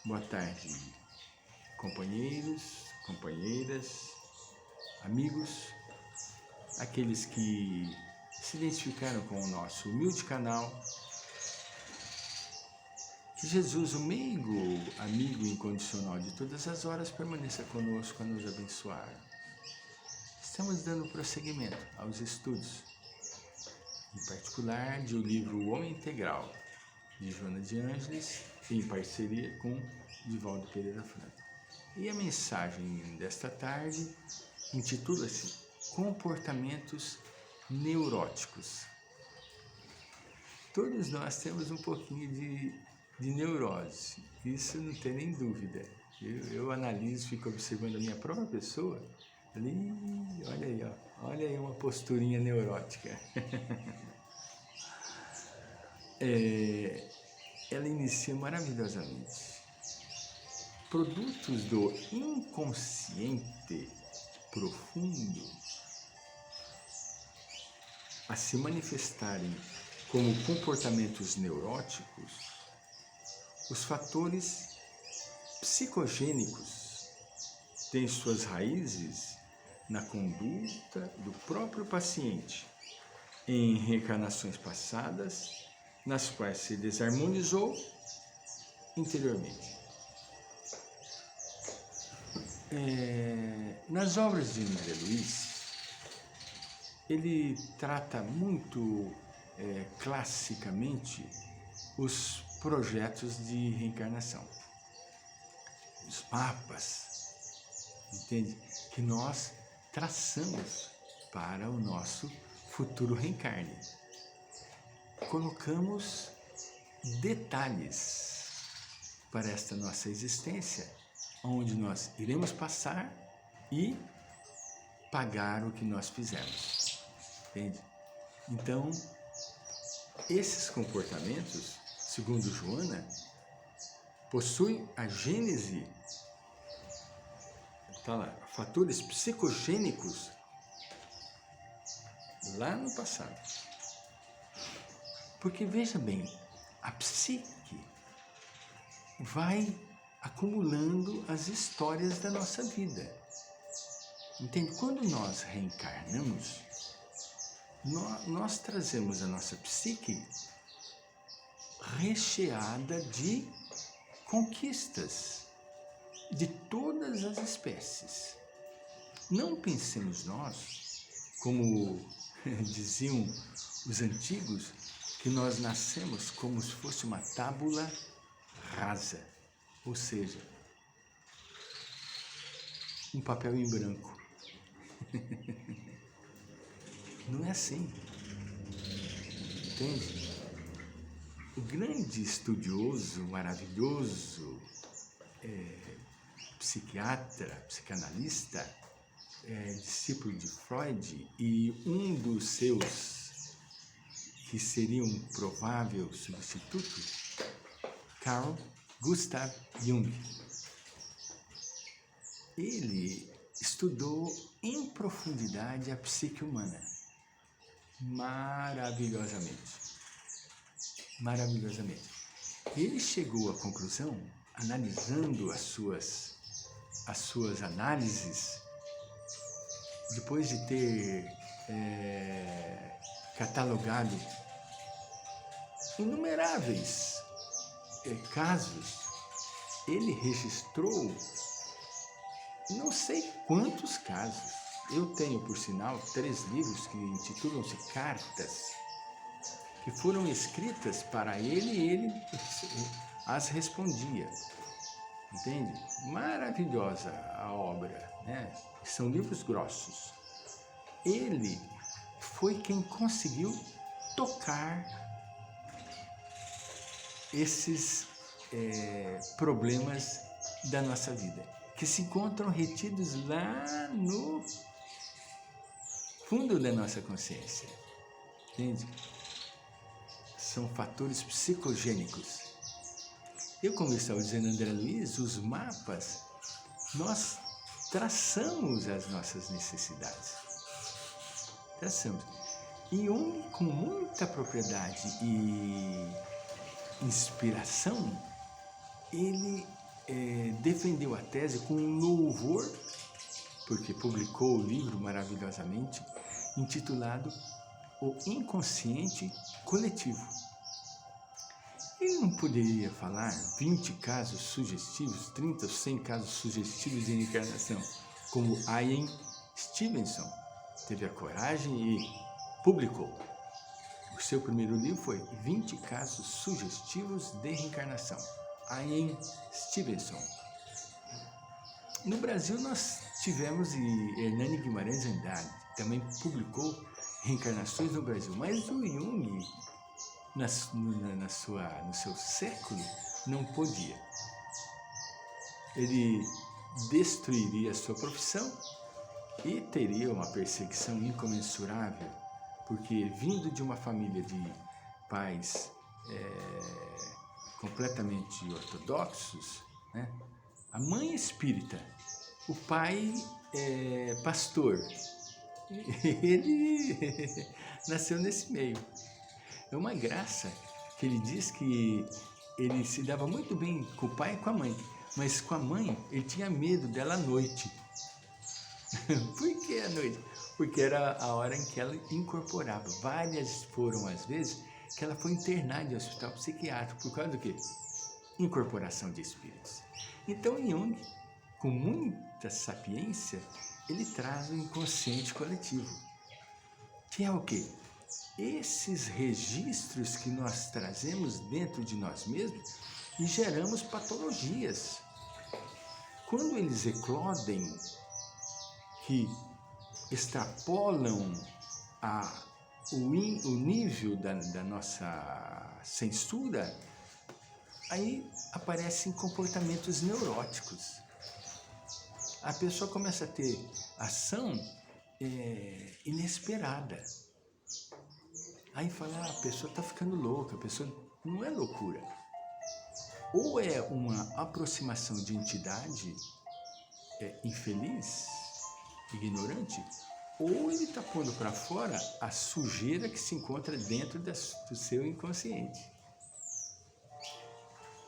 Boa tarde, companheiros, companheiras, amigos, aqueles que se identificaram com o nosso humilde canal. Que Jesus, o meigo amigo incondicional de todas as horas, permaneça conosco a nos abençoar. Estamos dando prosseguimento aos estudos, em particular de o livro O Homem Integral, de Joana de Ângeles, em parceria com Divaldo Pereira Franco. E a mensagem desta tarde intitula-se Comportamentos Neuróticos. Todos nós temos um pouquinho de neurose, isso não tem nem dúvida. Eu analiso, fico observando a minha própria pessoa, ali, olha aí, ó, olha aí uma posturinha neurótica. Ela inicia maravilhosamente. Produtos do inconsciente profundo a se manifestarem como comportamentos neuróticos, os fatores psicogênicos têm suas raízes na conduta do próprio paciente em reencarnações passadas, nas quais se desarmonizou interiormente. Nas obras de André Luiz, ele trata muito classicamente os projetos de reencarnação, os mapas, entende? Que nós traçamos para o nosso futuro reencarne. Colocamos detalhes para esta nossa existência, onde nós iremos passar e pagar o que nós fizemos, entende? Então, esses comportamentos, segundo Joana, possuem a gênese, tá lá, fatores psicogênicos lá no passado. Porque veja bem, a psique vai acumulando as histórias da nossa vida. Entende? Quando nós reencarnamos, nós trazemos a nossa psique recheada de conquistas de todas as espécies. Não pensemos nós, como diziam os antigos, que nós nascemos como se fosse uma tábula rasa, ou seja, um papel em branco. Não é assim, entende? O grande estudioso, maravilhoso, psiquiatra, psicanalista, discípulo de Freud, e um dos seus que seria um provável substituto, Carl Gustav Jung. Ele estudou em profundidade a psique humana, maravilhosamente. Ele chegou à conclusão, analisando as suas análises, depois de ter catalogado inumeráveis casos, ele registrou não sei quantos casos. Eu tenho, por sinal, 3 livros que intitulam-se Cartas, que foram escritas para ele e ele as respondia. Entende? Maravilhosa a obra, né? São livros grossos. Ele foi quem conseguiu tocar esses problemas da nossa vida, que se encontram retidos lá no fundo da nossa consciência, entende? São fatores psicogênicos. Eu, como estava dizendo André Luiz, os mapas, nós traçamos as nossas necessidades. Traçamos. E Jung, com muita propriedade e inspiração, ele defendeu a tese com louvor, porque publicou o livro maravilhosamente, intitulado O Inconsciente Coletivo. Ele não poderia falar 20 casos sugestivos, 30 ou 100 casos sugestivos de reencarnação, como Ian Stevenson teve a coragem e publicou. O seu primeiro livro foi 20 casos sugestivos de reencarnação. Ian Stevenson. No Brasil nós tivemos Hernani Guimarães Andrade, também publicou Reencarnações no Brasil, mas o Jung, no seu século, não podia. Ele destruiria a sua profissão e teria uma perseguição incomensurável, porque vindo de uma família de pais completamente ortodoxos, né? A mãe espírita, o pai pastor, ele nasceu nesse meio. É uma graça que ele diz que ele se dava muito bem com o pai e com a mãe, mas com a mãe ele tinha medo dela à noite. Por que à noite? Porque era a hora em que ela incorporava. Várias foram as vezes que ela foi internada em hospital psiquiátrico. Por causa do quê? Incorporação de espíritos. Então Jung, com muita sapiência, ele traz o inconsciente coletivo, que é o quê? Esses registros que nós trazemos dentro de nós mesmos e geramos patologias. Quando eles eclodem, que extrapolam o nível da nossa censura, aí aparecem comportamentos neuróticos. A pessoa começa a ter ação inesperada. Aí fala, a pessoa está ficando louca, a pessoa não é loucura. Ou é uma aproximação de entidade infeliz, ignorante, ou ele está pondo para fora a sujeira que se encontra dentro do seu inconsciente.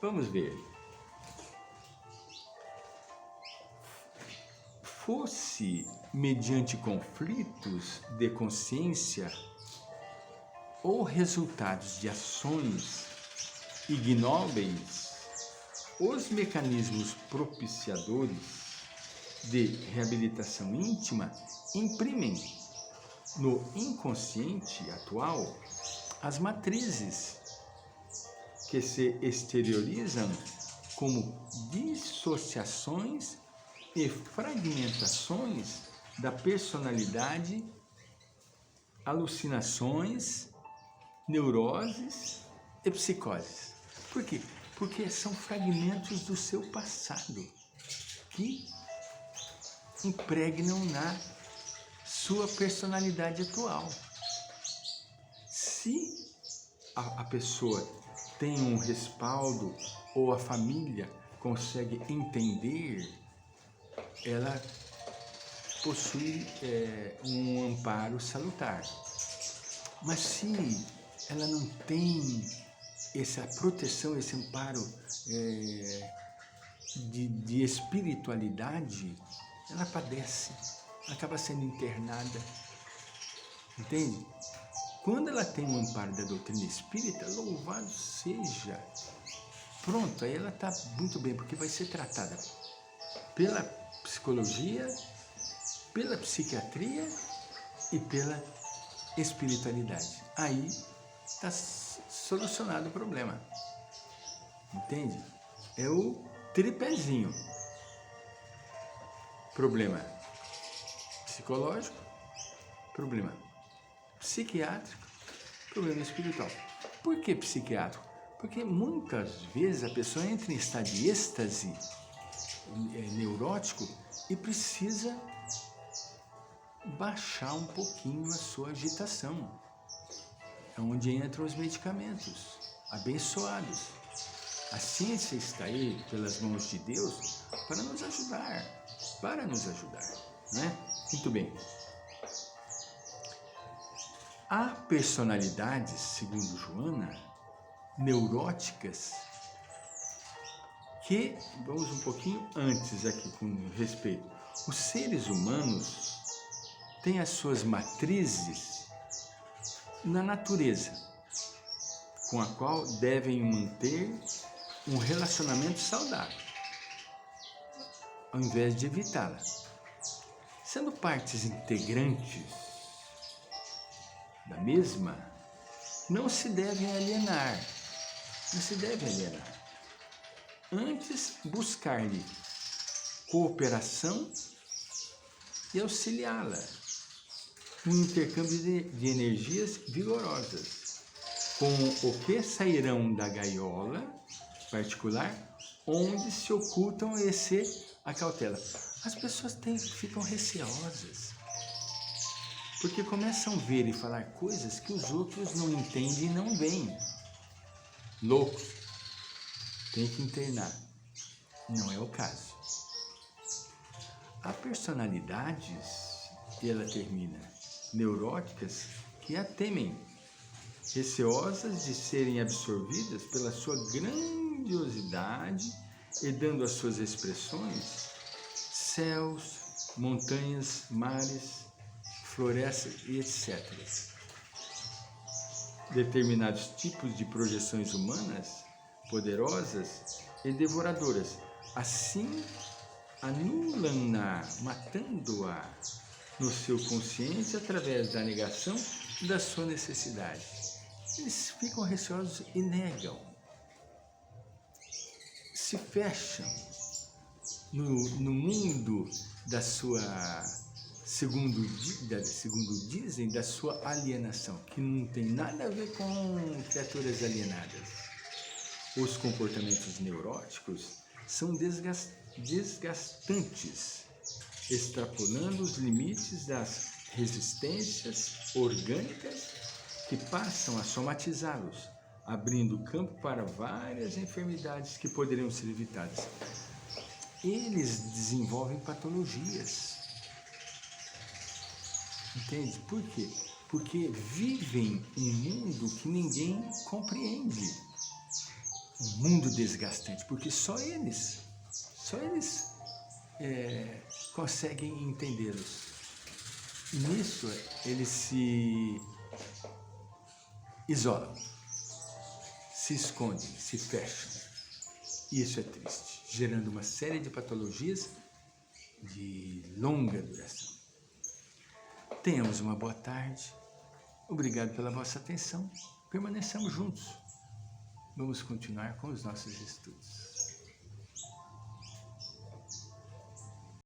Vamos ver. Fosse mediante conflitos de consciência ou resultados de ações ignóbeis, os mecanismos propiciadores de reabilitação íntima imprimem no inconsciente atual as matrizes que se exteriorizam como dissociações e fragmentações da personalidade, alucinações, neuroses e psicoses. Por quê? Porque são fragmentos do seu passado que impregnam na sua personalidade atual. Se a pessoa tem um respaldo ou a família consegue entender, ela possui um amparo salutar. Mas se ela não tem essa proteção, esse amparo de espiritualidade, ela padece, acaba sendo internada, entende? Quando ela tem o amparo da doutrina espírita, louvado seja, pronto, aí ela está muito bem, porque vai ser tratada pela psicologia, pela psiquiatria e pela espiritualidade. Aí está solucionado o problema, entende? É o tripézinho. Problema psicológico, problema psiquiátrico, problema espiritual. Por que psiquiátrico? Porque muitas vezes a pessoa entra em estado de êxtase neurótico e precisa baixar um pouquinho a sua agitação. É onde entram os medicamentos abençoados. A ciência está aí pelas mãos de Deus para nos ajudar, né? Muito bem. Há personalidades, segundo Joana, neuróticas que, vamos um pouquinho antes aqui com respeito, os seres humanos têm as suas matrizes na natureza, com a qual devem manter um relacionamento saudável, ao invés de evitá-la. Sendo partes integrantes da mesma, não se devem alienar. Antes, buscar-lhe cooperação e auxiliá-la no intercâmbio de energias vigorosas, com o que sairão da gaiola particular, onde se ocultam e se acautela. As pessoas ficam receosas, porque começam a ver e falar coisas que os outros não entendem e não veem. Loucos, tem que internar. Não é o caso. Há personalidades, e ela termina, neuróticas, que a temem, receosas de serem absorvidas pela sua grandiosidade e dando às suas expressões céus, montanhas, mares, florestas e etc. Determinados tipos de projeções humanas poderosas e devoradoras, assim anulam-na, matando-a no seu consciente através da negação da sua necessidade. Eles ficam receosos e negam, se fecham no mundo da sua, segundo dizem, da sua alienação, que não tem nada a ver com criaturas alienadas. Os comportamentos neuróticos são desgastantes, extrapolando os limites das resistências orgânicas que passam a somatizá-los, abrindo campo para várias enfermidades que poderiam ser evitadas. Eles desenvolvem patologias. Entende? Por quê? Porque vivem um mundo que ninguém compreende. Um mundo desgastante, porque só eles conseguem entendê-los. E nisso eles se isolam, se escondem, se fecham. Isso é triste, gerando uma série de patologias de longa duração. Tenhamos uma boa tarde. Obrigado pela vossa atenção. Permaneçamos juntos. Vamos continuar com os nossos estudos.